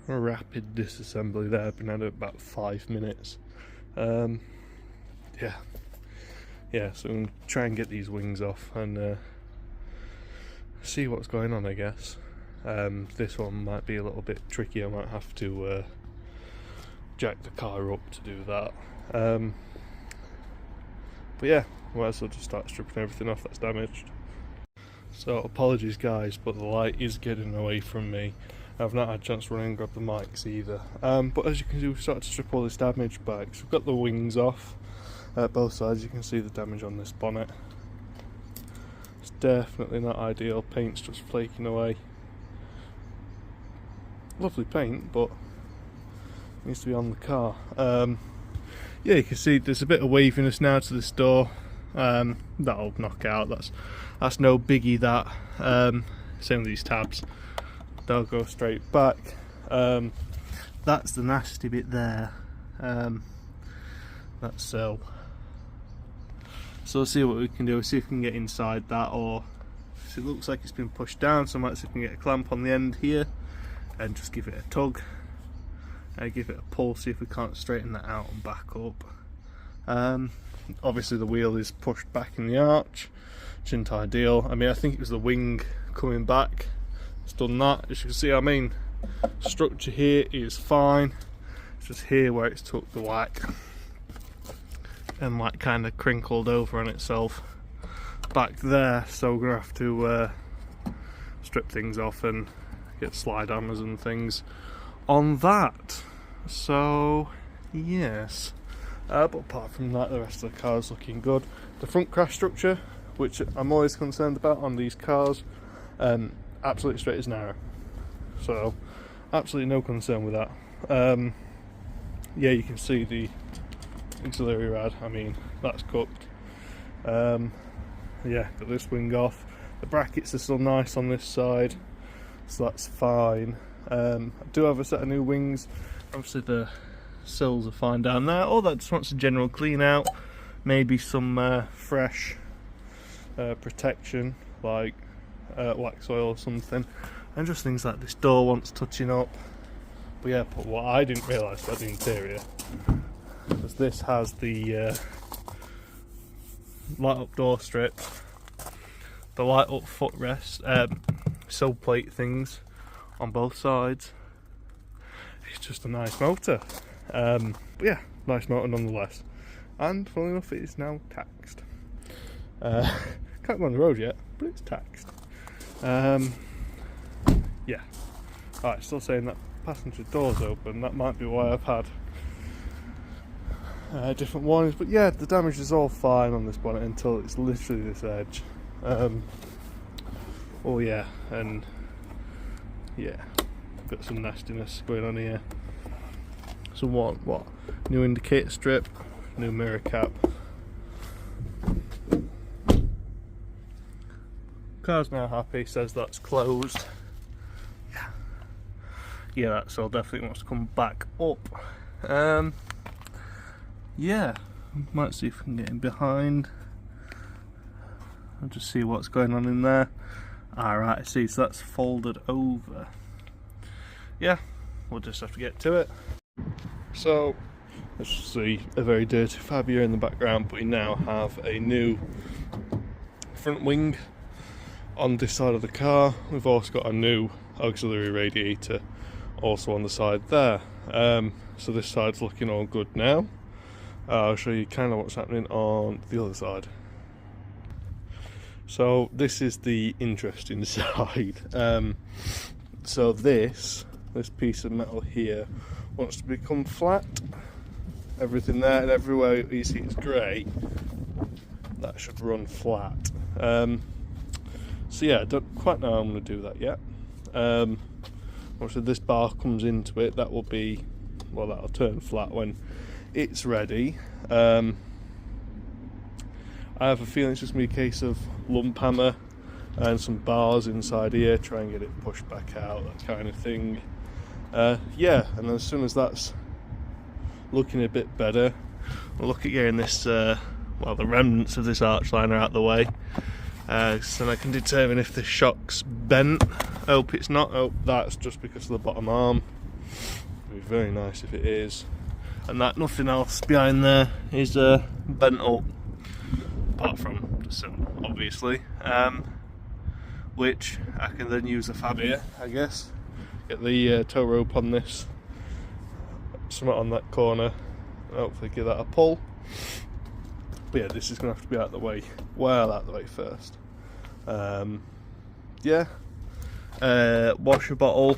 rapid disassembly there. I've been at it about 5 minutes. Yeah, so I'm going to try and get these wings off and see what's going on, I guess. This one might be a little bit tricky. I might have to jack the car up to do that. But yeah, might as well just start stripping everything off that's damaged. So apologies guys, but the light is getting away from me. I've not had a chance to run and grab the mics either. But as you can see, we've started to strip all this damage back. So we've got the wings off both sides. You can see the damage on this bonnet. It's definitely not ideal. Paint's just flaking away. Lovely paint, but it needs to be on the car. Yeah, you can see there's a bit of waviness now to this door. That'll knock out. That's no biggie. That same with these tabs. They'll go straight back. That's the nasty bit there. That's so we'll see what we can do. We'll see if we can get inside that, or if it looks like it's been pushed down, so I might see if we can get a clamp on the end here and just give it a tug. Give it a pull, see if we can't straighten that out and back up. Obviously the wheel is pushed back in the arch, which isn't ideal. I mean, I think it was the wing coming back. It's done that. As you can see, I mean, structure here is fine. It's just here where it's took the whack and like kind of crinkled over on itself back there. So we're gonna have to strip things off and get slide hammers and things on that. So yes, but apart from that, the rest of the car is looking good. The front crash structure, which I'm always concerned about on these cars, absolutely straight as an arrow, so absolutely no concern with that. Yeah, you can see the auxiliary rad, I mean, that's cooked. Yeah, got this wing off. The brackets are still nice on this side, so that's fine. I do have a set of new wings. Obviously the sills are fine down there. All that just wants a general clean out, maybe some fresh protection like wax oil or something, and just things like this door wants touching up. But yeah, but what I didn't realise about the interior was this has the light up door strip, the light up footrest, sill plate things on both sides. It's just a nice motor. But yeah, nice motor nonetheless. And funnily enough, it is now taxed. Can't go on the road yet, but it's taxed. Yeah. Alright, still saying that passenger door's open. That might be why I've had different warnings. But yeah, the damage is all fine on this bonnet until it's literally this edge. Oh yeah, and yeah, got some nastiness going on here. So what? New indicator strip, new mirror cap. Car's now happy, says that's closed. Yeah, that's all definitely wants to come back up. Yeah, might see if we can get in behind. I'll just see what's going on in there. Alright, I see, so that's folded over. Yeah, we'll just have to get to it. So, let's see a very dirty Fabia in the background, but we now have a new front wing on this side of the car. We've also got a new auxiliary radiator also on the side there. So this side's looking all good now. I'll show you kind of what's happening on the other side. So this is the interesting side. So this piece of metal here wants to become flat. Everything there and everywhere you see it's grey, that should run flat. So yeah, I don't quite know how I'm going to do that yet. Obviously this bar comes into it, that will be, well, that'll turn flat when it's ready. I have a feeling it's just going to be a case of lump hammer and some bars inside here, try and get it pushed back out, that kind of thing. Yeah, and as soon as that's looking a bit better, we'll look at getting this, well, the remnants of this arch liner out the way. So I can determine if the shock's bent. I hope it's not. Oh, that's just because of the bottom arm. It'd be very nice if it is. And that nothing else behind there is bent up, apart from the sill, obviously. Which I can then use a fab here, I guess. Get the tow rope on this, something on that corner, and hopefully give that a pull. But yeah, this is going to have to be out of the way, well out of the way first. Yeah, washer bottle,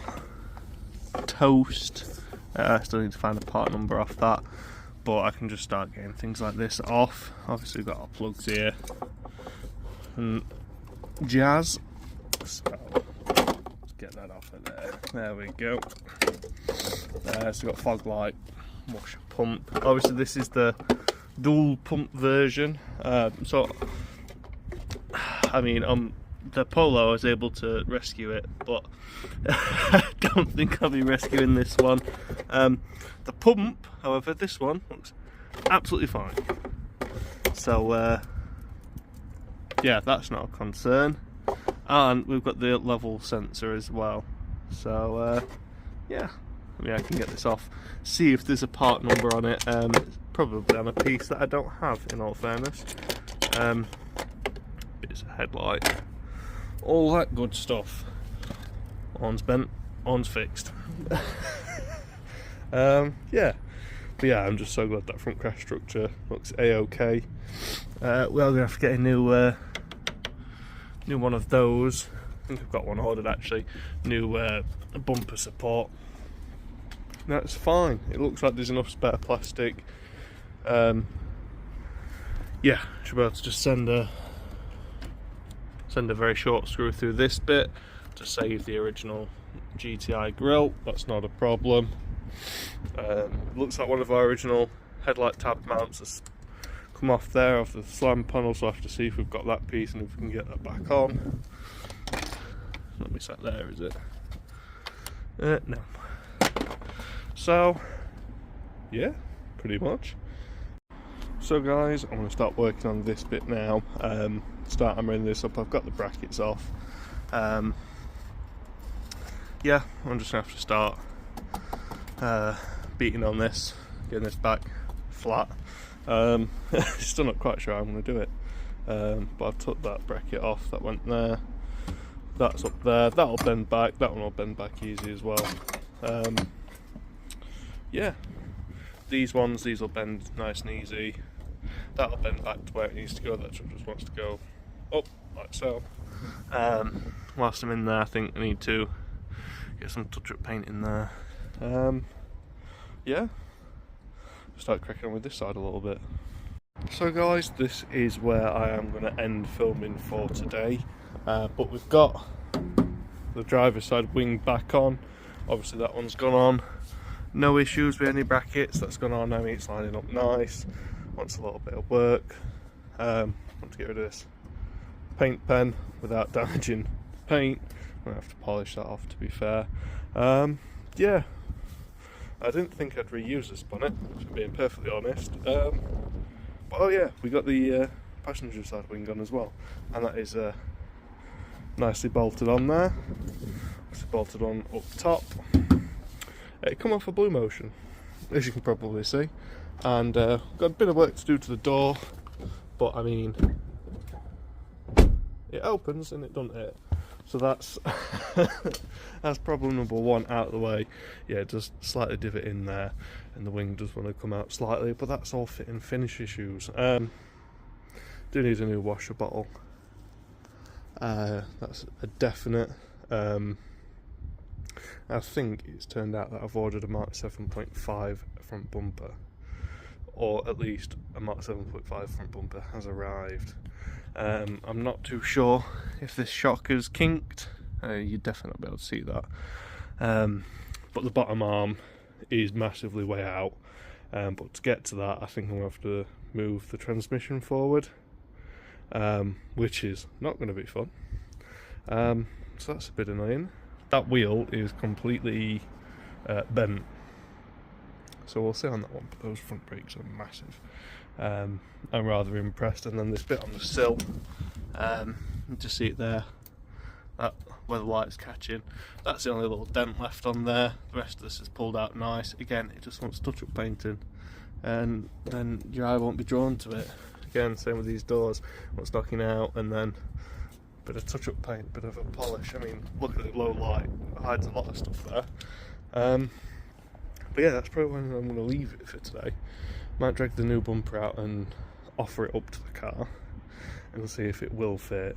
toast. I still need to find a part number off that, but I can just start getting things like this off. Obviously, we've got our plugs here and jazz. So let's get that off of there. There we go. So we've got fog light, washer pump. Obviously, this is the dual pump version. So I mean, the Polo I was able to rescue it, but I don't think I'll be rescuing this one. The pump, however, this one looks absolutely fine. So yeah, that's not a concern. And we've got the level sensor as well. So yeah, I mean, I can get this off, see if there's a part number on it. It's probably on a piece that I don't have, in all fairness. It's a headlight, all that good stuff. Horn's bent, horn's fixed. Yeah, but yeah, I'm just so glad that front crash structure looks a-okay. We are going to have to get a new one of those. I think I've got one ordered actually. New bumper support. That's fine. It looks like there's enough spare plastic. Yeah, should be able to just send a very short screw through this bit to save the original GTI grille. That's not a problem. Looks like one of our original headlight tab mounts has come off there, off the slam panel, so I have to see if we've got that piece and if we can get that back on. Let me set there, is it? No. So, yeah, pretty much. So guys, I'm going to start working on this bit now. Start hammering this up. I've got the brackets off. Yeah, I'm just going to have to start beating on this, getting this back flat. Still not quite sure how I'm going to do it, but I've took that bracket off. That went there, that's up there, that'll bend back, that one will bend back easy as well. Yeah, these will bend nice and easy. That'll bend back to where it needs to go. That just wants to go up like so. Whilst I'm in there, I think I need to get some touch-up paint in there. Yeah, start cracking on with this side a little bit. So guys, this is where I am going to end filming for today. But we've got the driver's side wing back on. Obviously that one's gone on. No issues with any brackets. That's gone on now. It's lining up nice. Wants a little bit of work. Want to get rid of this paint pen without damaging the paint. I'm going to have to polish that off, to be fair. Yeah, I didn't think I'd reuse this bonnet, if I'm being perfectly honest. But oh yeah, we got the passenger side wing on as well, and that is nicely bolted on there. It's bolted on up top. It come off a Blue Motion, as you can probably see, and got a bit of work to do to the door, but I mean, it opens and it doesn't hit. So that's that's problem number one out of the way. Yeah, just slightly divot in there, and the wing does want to come out slightly, but that's all fit and finish issues. Do need a new washer bottle. That's a definite. I think it's turned out that I've ordered a Mark 7.5 front bumper, or at least a Mark 7.5 front bumper has arrived. I'm not too sure if this shock is kinked. You'd definitely be able to see that. But the bottom arm is massively way out. But to get to that, I think I'm going to have to move the transmission forward, which is not going to be fun. So that's a bit annoying. That wheel is completely bent, so we'll see on that one, but those front brakes are massive. I'm rather impressed. And then this bit on the sill, you just see it there, that where the light's catching. That's the only little dent left on there. The rest of this is pulled out nice. Again, it just wants touch-up painting, and then your eye won't be drawn to it. Again, same with these doors. What's knocking out, and then a bit of touch-up paint, bit of a polish. I mean, look at the low light, it hides a lot of stuff there. But yeah, that's probably when I'm going to leave it for today. Might drag the new bumper out and offer it up to the car and see if it will fit.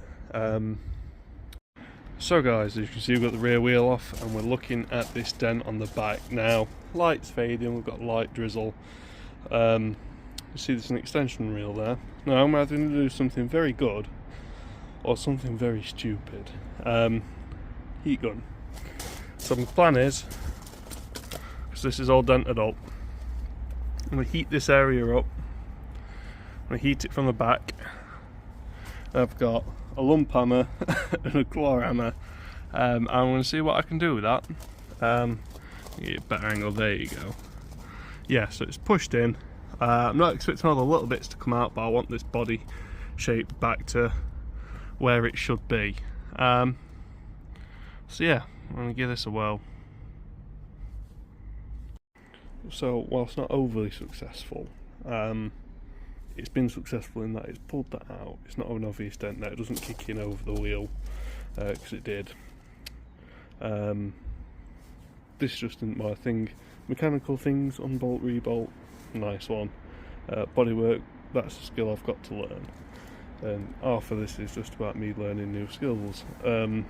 So guys, as you can see, we've got the rear wheel off and we're looking at this dent on the back now. Light's fading, we've got light drizzle. You see there's an extension reel there. Now I'm either going to do something very good or something very stupid. Heat gun. So my plan is, because this is all dented up, I'm going to heat this area up. I'm going to heat it from the back. I've got a lump hammer and a claw hammer. I'm going to see what I can do with that. Get a better angle, there you go. Yeah, so it's pushed in. I'm not expecting all the little bits to come out, but I want this body shape back to where it should be. So yeah, I'm going to give this a whirl. So whilst not overly successful, it's been successful in that it's pulled that out. It's not an obvious dent there, it doesn't kick in over the wheel, because it did. This just isn't my thing. Mechanical things, unbolt, rebolt, nice one. Bodywork, that's a skill I've got to learn. And half of this is just about me learning new skills. Learn,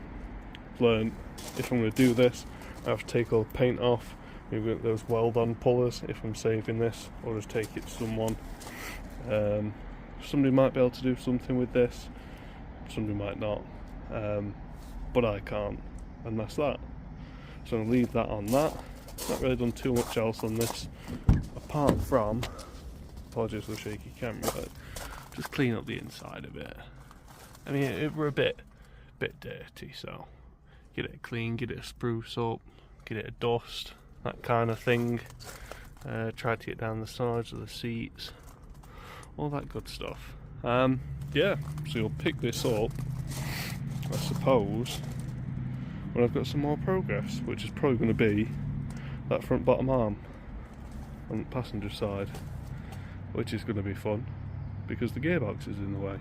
if I'm going to do this, I have to take all the paint off. Maybe get those weld-on pullers if I'm saving this, or just take it to someone. Somebody might be able to do something with this, somebody might not, but I can't, and that's that. So I'm going to leave that on that. Not really done too much else on this, apart from, apologies for the shaky camera, but just clean up the inside a bit. I mean, it were a bit dirty, so get it clean, get it a spruce up, get it a dust, that kind of thing. Try to get down the sides of the seats, all that good stuff. Yeah, so you'll pick this up, I suppose, when I've got some more progress, which is probably going to be that front bottom arm on the passenger side, which is going to be fun because the gearbox is in the way.